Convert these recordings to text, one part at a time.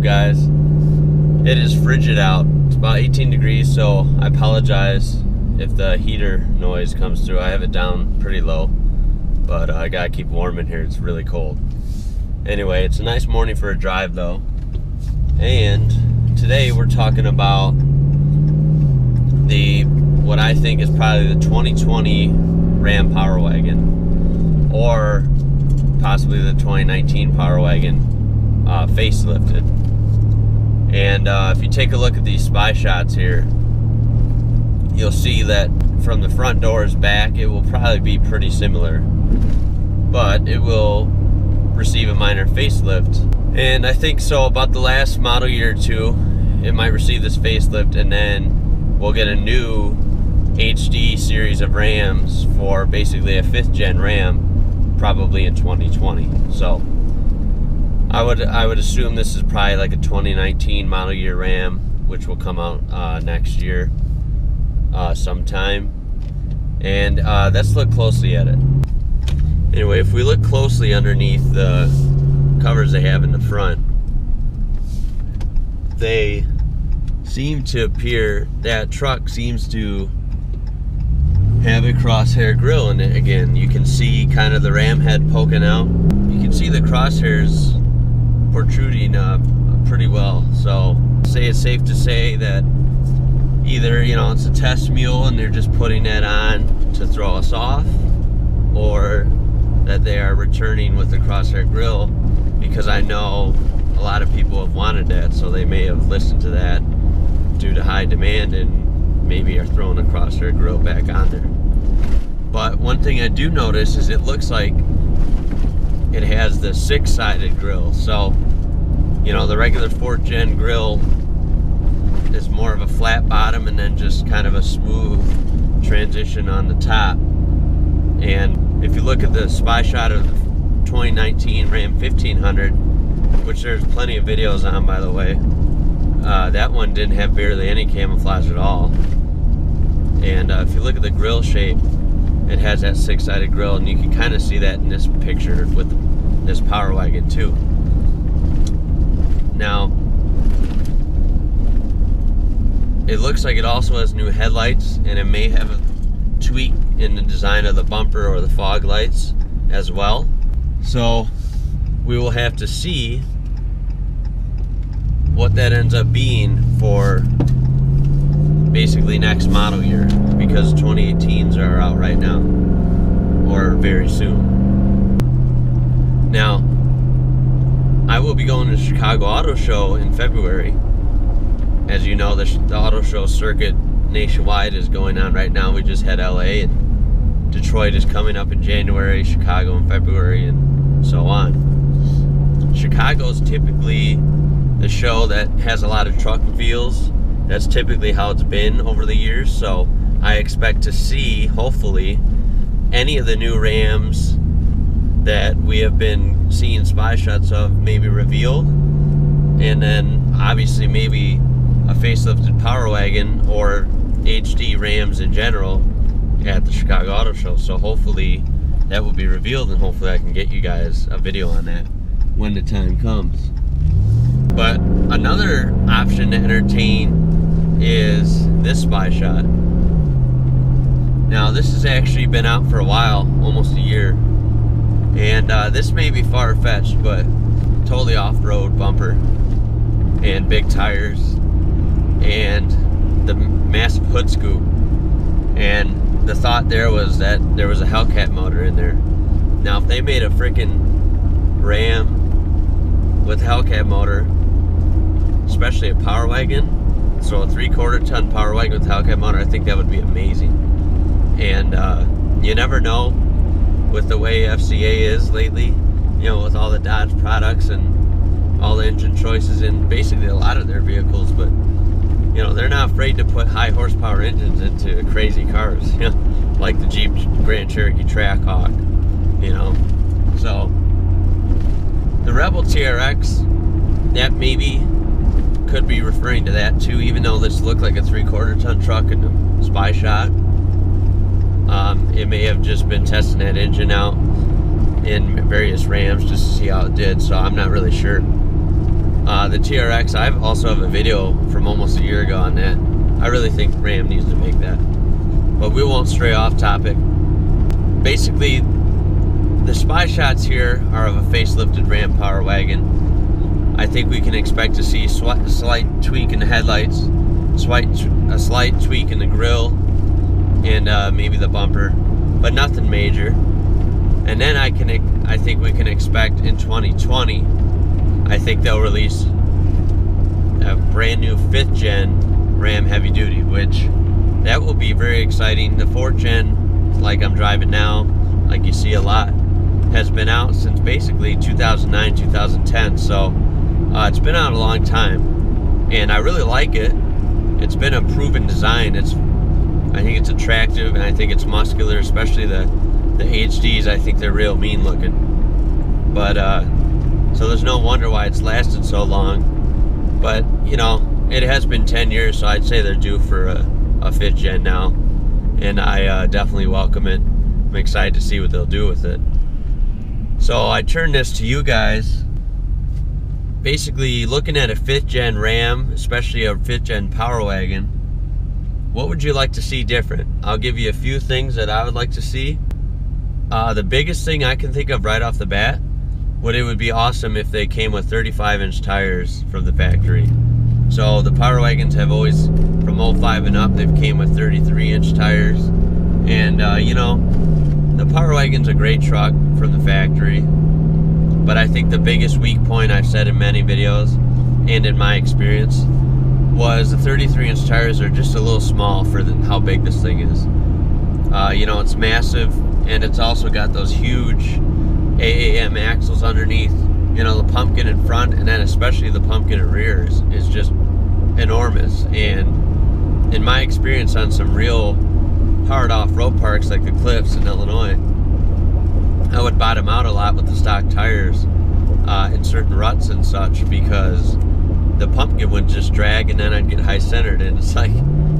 guys? It is frigid out. It's about 18 degrees, so I apologize if the heater noise comes through. I have it down pretty low, but I gotta keep warm in here. It's really cold. Anyway, it's a nice morning for a drive though. And today we're talking about what I think is probably the 2020 Ram Power Wagon, or possibly the 2019 Power Wagon facelifted. And if you take a look at these spy shots here, you'll see that from the front doors back, it will probably be pretty similar, but it will receive a minor facelift. And I think so about the last model year or two, it might receive this facelift, and then we'll get a new HD series of Rams for basically a 5th gen Ram, probably in 2020. So I would assume this is probably like a 2019 model year Ram, which will come out next year sometime. And let's look closely at it. Anyway, if we look closely underneath the covers they have in the front, they seem to appear, that truck seems to have a crosshair grill in it again. You can see kind of the ram head poking out. You can see the crosshairs protruding pretty well. So say it's safe to say that either, you know, it's a test mule and they're just putting that on to throw us off, or that they are returning with the crosshair grill, because I know a lot of people have wanted that, so they may have listened to that due to high demand and maybe are throwing a crosshair grill back on there. But one thing I do notice is it looks like it has the 6-sided grill. So, you know, the regular 4th gen grill is more of a flat bottom and then just kind of a smooth transition on the top. And if you look at the spy shot of the 2019 Ram 1500, which there's plenty of videos on, by the way, that one didn't have barely any camouflage at all. And if you look at the grill shape, it has that 6-sided grill, and you can kind of see that in this picture with this Power Wagon too. Now, it looks like it also has new headlights, and it may have a tweak in the design of the bumper or the fog lights as well. So we will have to see what that ends up being for basically next model year, because 2018s are out right now, or very soon. Now, I will be going to the Chicago Auto Show in February. As you know, the auto show circuit nationwide is going on right now. We just had LA, and Detroit is coming up in January, Chicago in February, and so on. Chicago's typically the show that has a lot of truck reveals. That's typically how it's been over the years, so I expect to see, hopefully, any of the new Rams that we have been seeing spy shots of maybe revealed, and then obviously maybe a facelifted Power Wagon or HD Rams in general at the Chicago Auto Show. So hopefully that will be revealed, and hopefully I can get you guys a video on that when the time comes. But another option to entertain is this spy shot. Now, this has actually been out for a while, almost a year, and this may be far-fetched, but totally off-road bumper and big tires and the massive hood scoop. And the thought there was that there was a Hellcat motor in there. Now, if they made a freaking Ram with Hellcat motor, especially a Power Wagon, so a 3/4 ton Power Wagon with Hellcat motor, I think that would be amazing. And you never know with the way FCA is lately, you know, with all the Dodge products and all the engine choices in basically a lot of their vehicles. But you know, they're not afraid to put high horsepower engines into crazy cars, you know, like the Jeep Grand Cherokee Trackhawk, you know. So the Rebel TRX, that maybe could be referring to that too, even though this looked like a 3/4 ton truck in the spy shot. It may have just been testing that engine out in various Rams just to see how it did, so I'm not really sure. The TRX, I also have a video from almost a year ago on that. I really think Ram needs to make that. But we won't stray off topic. Basically, the spy shots here are of a facelifted Ram Power Wagon. I think we can expect to see a slight tweak in the headlights, a slight tweak in the grille, and maybe the bumper, but nothing major. And then I think we can expect in 2020, I think they'll release a brand new 5th gen Ram Heavy Duty, which that will be very exciting. The 4th gen, like I'm driving now, like you see a lot, has been out since basically 2009, 2010. So it's been out a long time, and I really like it. It's been a proven design. I think it's attractive, and I think it's muscular, especially the HDs. I think they're real mean looking. But so there's no wonder why it's lasted so long. But you know, it has been 10 years, so I'd say they're due for a 5th gen now, and I definitely welcome it. I'm excited to see what they'll do with it. So I turn this to you guys. Basically, looking at a 5th gen Ram, especially a 5th gen Power Wagon, what would you like to see different? I'll give you a few things that I would like to see. The biggest thing I can think of right off the bat, it would be awesome if they came with 35-inch tires from the factory. So the Power Wagons have always, from 05 and up, they've came with 33-inch tires. And you know, the Power Wagon's a great truck from the factory, but I think the biggest weak point I've said in many videos, and in my experience, was the 33-inch tires are just a little small for how big this thing is. You know, it's massive, and it's also got those huge AAM axles underneath. You know, the pumpkin in front, and then especially the pumpkin in rear is just enormous. And in my experience on some real hard off-road parks like the Cliffs in Illinois, I would bottom out a lot with the stock tires in certain ruts and such, because the pumpkin would just drag, and then I'd get high centered, and it's like,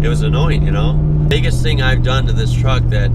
it was annoying, you know. Biggest thing I've done to this truck that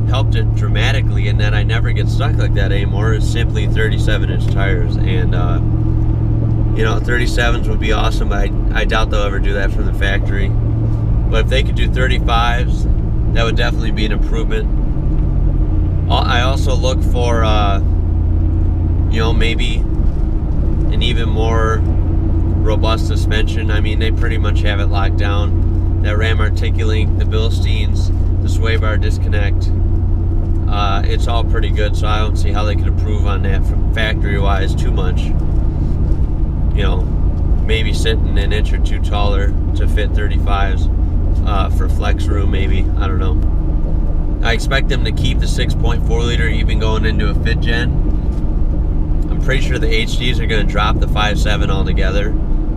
helped it dramatically, and that I never get stuck like that anymore, is simply 37-inch tires. And you know, 37s would be awesome, but I doubt they'll ever do that from the factory. But if they could do 35s, that would definitely be an improvement. I also look for you know, maybe an even more robust suspension. I mean, they pretty much have it locked down. That Ram Articulink, the Bilsteins, the sway bar disconnect, it's all pretty good, so I don't see how they could improve on that from factory-wise too much. You know, maybe sitting an inch or two taller to fit 35s for flex room, maybe. I don't know. I expect them to keep the 6.4 liter even going into a 5th gen. I'm pretty sure the HDs are going to drop the 5.7 altogether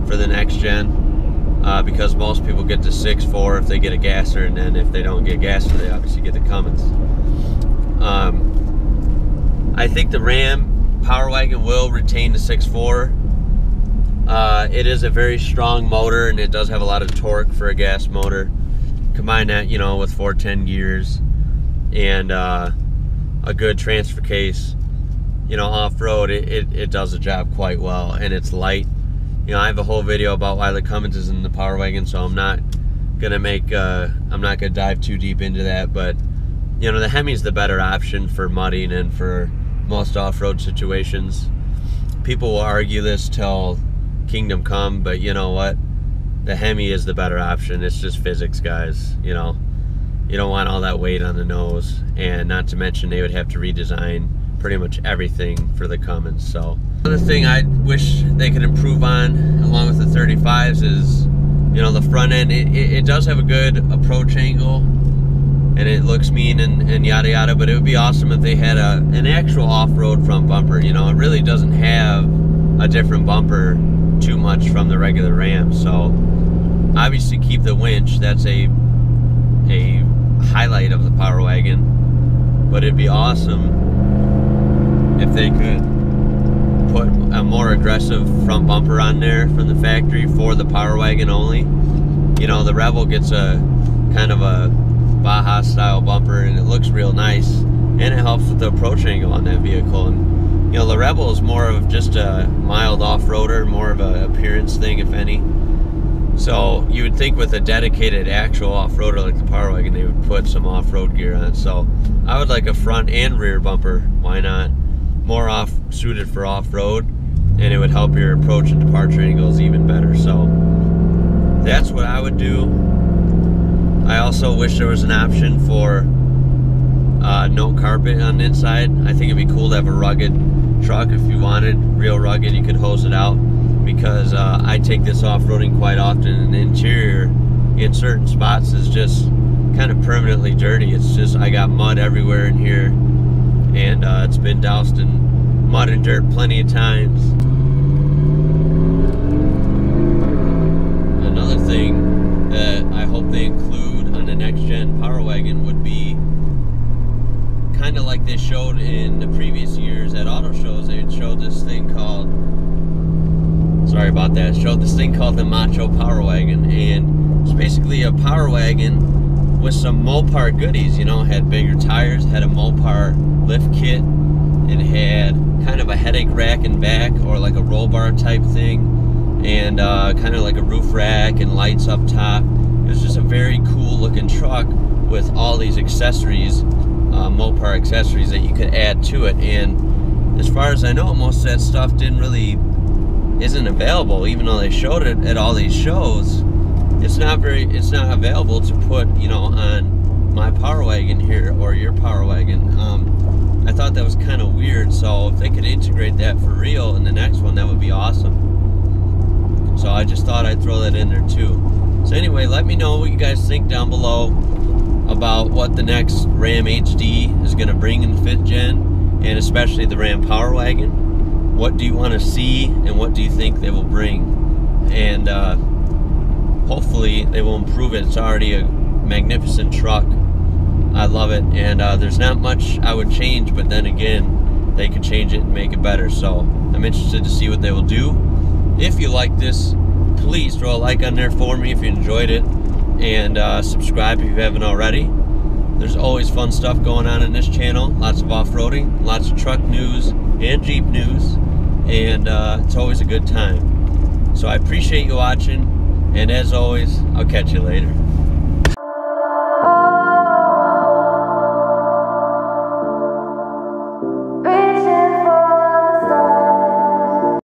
for the next gen, because most people get the 6.4 if they get a gasser, and then if they don't get a gasser, they obviously get the Cummins. I think the Ram Power Wagon will retain the 6.4. It is a very strong motor, and it does have a lot of torque for a gas motor. Combine that, you know, with 410 gears and a good transfer case, you know, off-road, it does the job quite well, and it's light. You know, I have a whole video about why the Cummins is in the Power Wagon, so I'm not gonna dive too deep into that. But you know, the Hemi's the better option for mudding and for most off-road situations. People will argue this till kingdom come, but you know what? The Hemi is the better option. It's just physics, guys. You know, you don't want all that weight on the nose, and not to mention they would have to redesign pretty much everything for the Cummins. So another thing I wish they could improve on, along with the 35s, is, you know, the front end. It does have a good approach angle, and it looks mean and yada yada, but it would be awesome if they had an actual off-road front bumper. You know, it really doesn't have a different bumper too much from the regular Ram. So obviously keep the winch. That's a highlight of the Power Wagon, but it'd be awesome if they could put a more aggressive front bumper on there from the factory for the Power Wagon only. You know, the Rebel gets a kind of a Baja style bumper, and it looks real nice, and it helps with the approach angle on that vehicle. And You know, the Rebel is more of just a mild off-roader, more of an appearance thing, if any. So you would think with a dedicated actual off-roader like the Power Wagon, they would put some off-road gear on. So I would like a front and rear bumper. Why not? More suited for off-road, and it would help your approach and departure angles even better. So that's what I would do. I also wish there was an option for no carpet on the inside. I think it'd be cool to have a rugged truck. If you wanted real rugged, you could hose it out, because I take this off-roading quite often, and the interior in certain spots is just kind of permanently dirty. It's just, I got mud everywhere in here, and it's been doused in mud and dirt plenty of times. Another thing that I hope they include on the next gen Power Wagon would be kind of like they showed in the previous years at auto shows. They showed this thing called, sorry about that, showed this thing called the Macho Power Wagon, and it's basically a Power Wagon with some Mopar goodies. You know, it had bigger tires, had a Mopar lift kit, it had kind of a headache rack in back, or like a roll bar type thing, and kind of like a roof rack and lights up top. It was just a very cool looking truck with all these accessories, Mopar accessories that you could add to it. And as far as I know, most of that stuff isn't available, even though they showed it at all these shows. It's not available to put, you know, on my Power Wagon here or your Power Wagon. I thought that was kind of weird, so if they could integrate that for real in the next one, that would be awesome. So I just thought I'd throw that in there too. So anyway, let me know what you guys think down below about what the next Ram HD is going to bring in the 5th gen, and especially the Ram Power Wagon. What do you want to see, and what do you think they will bring? And hopefully they will improve it. It's already a magnificent truck. I love it, and there's not much I would change, but then again, they could change it and make it better. So I'm interested to see what they will do. If you like this, please throw a like on there for me if you enjoyed it, and subscribe if you haven't already. There's always fun stuff going on in this channel. Lots of off-roading, lots of truck news and Jeep news, and it's always a good time. So I appreciate you watching, and as always, I'll catch you later.